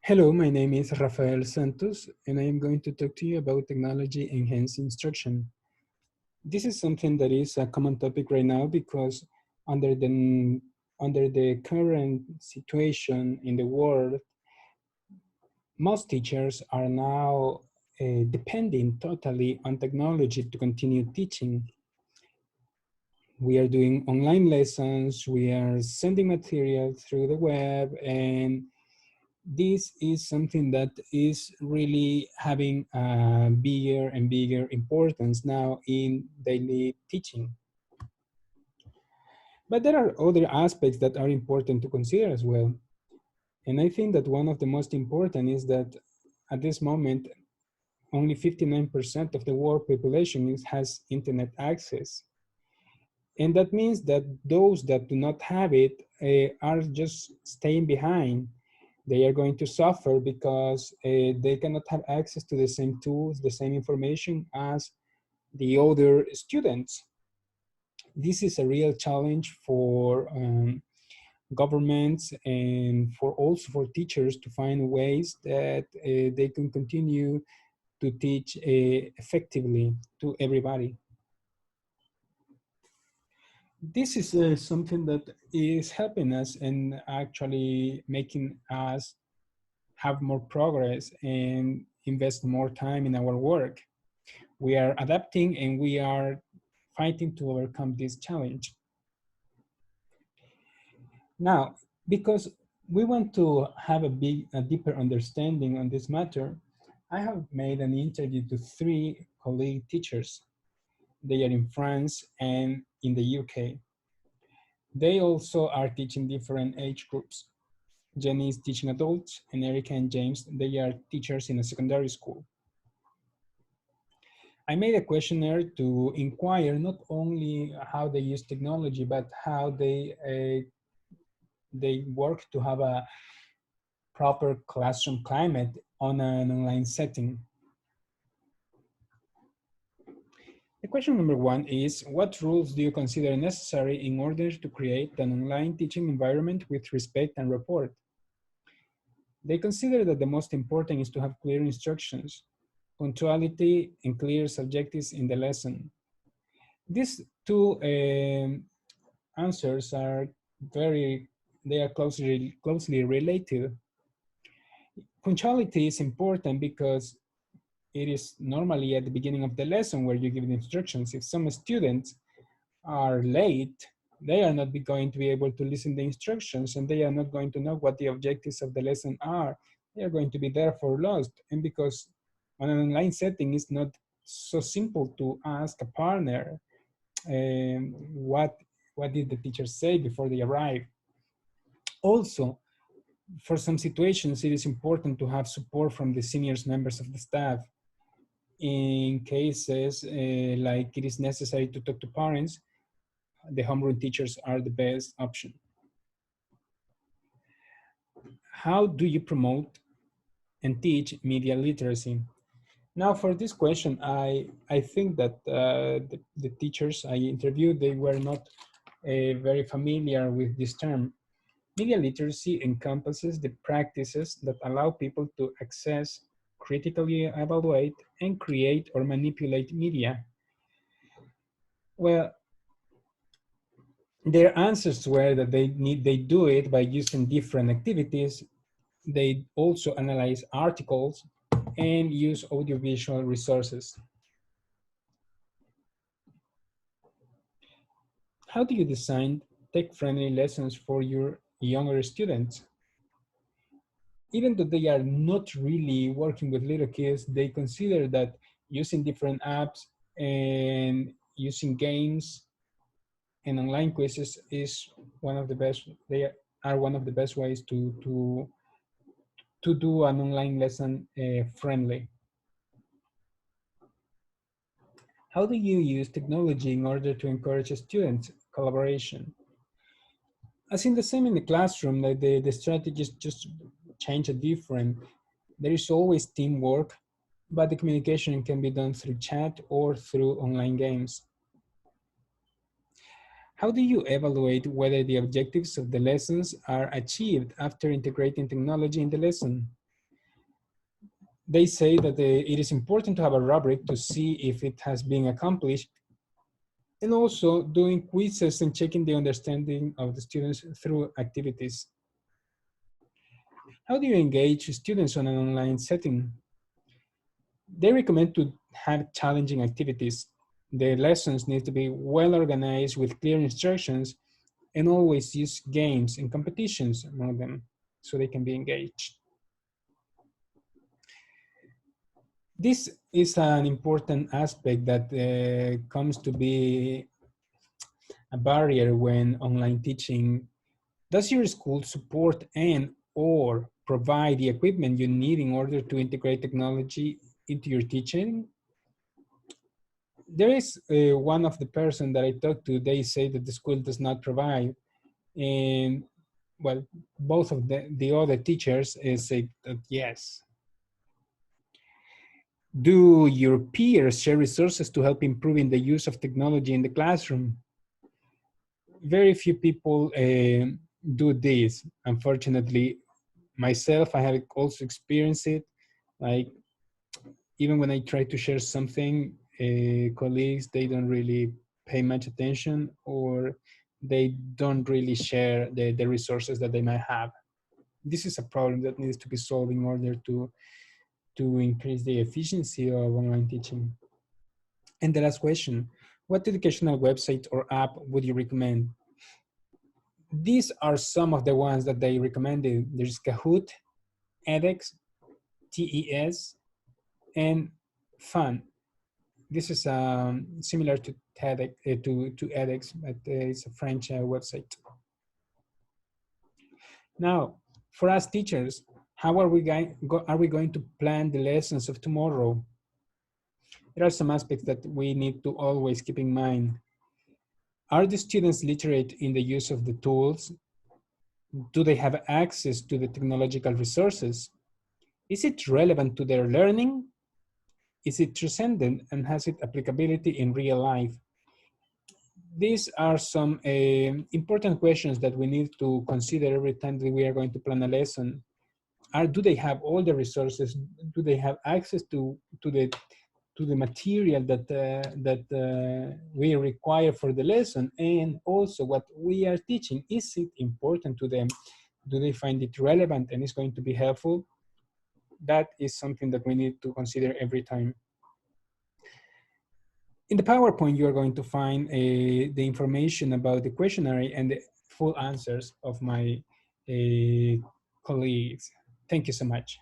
Hello, my name is Rafael Santos, and I am going to talk to you about technology enhanced instruction. This is something that is a common topic right now because under the under the current situation in the world, most teachers are now depending totally on technology to continue teaching. We are doing online lessons, we are sending material through the web, and this is something that is really having a bigger and bigger importance now in daily teaching. But there are other aspects that are important to consider as well. And I think that one of the most important is that at this moment, only 59% of the world population has internet access. And that means that those that do not have it are just staying behind. They are going to suffer because they cannot have access to the same tools, the same information as the other students. This is a real challenge for governments and for also for teachers to find ways that they can continue to teach effectively to everybody. This is something that is helping us and actually making us have more progress and invest more time in our work. We are adapting and we are fighting to overcome this challenge. Now, because we want to have a deeper understanding on this matter, I have made an interview to three colleague teachers. They are in France and in the UK. They also are teaching different age groups. Jenny is teaching adults, and Erica and James, they are teachers in a secondary school. I made a questionnaire to inquire not only how they use technology, but how they work to have a proper classroom climate on an online setting. The question number one is, what rules do you consider necessary in order to create an online teaching environment with respect and rapport? They consider that the most important is to have clear instructions, punctuality, and clear objectives in the lesson. These two answers are they are closely related. Punctuality is important because it is normally at the beginning of the lesson where you give the instructions. If some students are late, they are not going to be able to listen to the instructions and they are not going to know what the objectives of the lesson are. They are going to be therefore lost. And because on an online setting, it's not so simple to ask a partner what did the teacher say before they arrive. Also, for some situations, it is important to have support from the senior members of the staff. In cases like it is necessary to talk to parents, the homeroom teachers are the best option. How do you promote and teach media literacy? Now, for this question, I think that the teachers I interviewed, they were not very familiar with this term. Media literacy encompasses the practices that allow people to access, critically evaluate, and create or manipulate media. Well, their answers were that they do it by using different activities. They also analyze articles and use audiovisual resources. How do you design tech-friendly lessons for your younger students? Even though they are not really working with little kids, they consider that using different apps and using games and online quizzes is one of the best. They are one of the best ways to do an online lesson friendly. How do you use technology in order to encourage students' collaboration? As in the same in the classroom, like the strategies just change a different. There is always teamwork, but the communication can be done through chat or through online games. How do you evaluate whether the objectives of the lessons are achieved after integrating technology in the lesson? They say that it is important to have a rubric to see if it has been accomplished, and also doing quizzes and checking the understanding of the students through activities. How do you engage students on an online setting? They recommend to have challenging activities. The lessons need to be well organized with clear instructions, and always use games and competitions among them so they can be engaged. This is an important aspect that comes to be a barrier when online teaching. Does your school support and or provide the equipment you need in order to integrate technology into your teaching? There is one of the person that I talked to, they say that the school does not provide, and well, both of the other teachers say that yes. Do your peers share resources to help improving the use of technology in the classroom? Very few people do this. Unfortunately, myself, I have also experienced it. Like even when I try to share something, colleagues, they don't really pay much attention, or they don't really share the resources that they might have. This is a problem that needs to be solved in order to increase the efficiency of online teaching. And the last question, what educational website or app would you recommend? These are some of the ones that they recommended. There's Kahoot, edX, TES, and Fun. This is similar to TEDx, to edX, but it's a French website. Now, for us teachers, how are we going to plan the lessons of tomorrow? There are some aspects that we need to always keep in mind. Are the students literate in the use of the tools? Do they have access to the technological resources? Is it relevant to their learning? Is it transcendent and has it applicability in real life? These are some important questions that we need to consider every time that we are going to plan a lesson. Do they have all the resources? Do they have access to the material that we require for the lesson? And also what we are teaching, is it important to them? Do they find it relevant and is going to be helpful? That is something that we need to consider every time. In the PowerPoint, you are going to find the information about the questionnaire and the full answers of my colleagues. Thank you so much.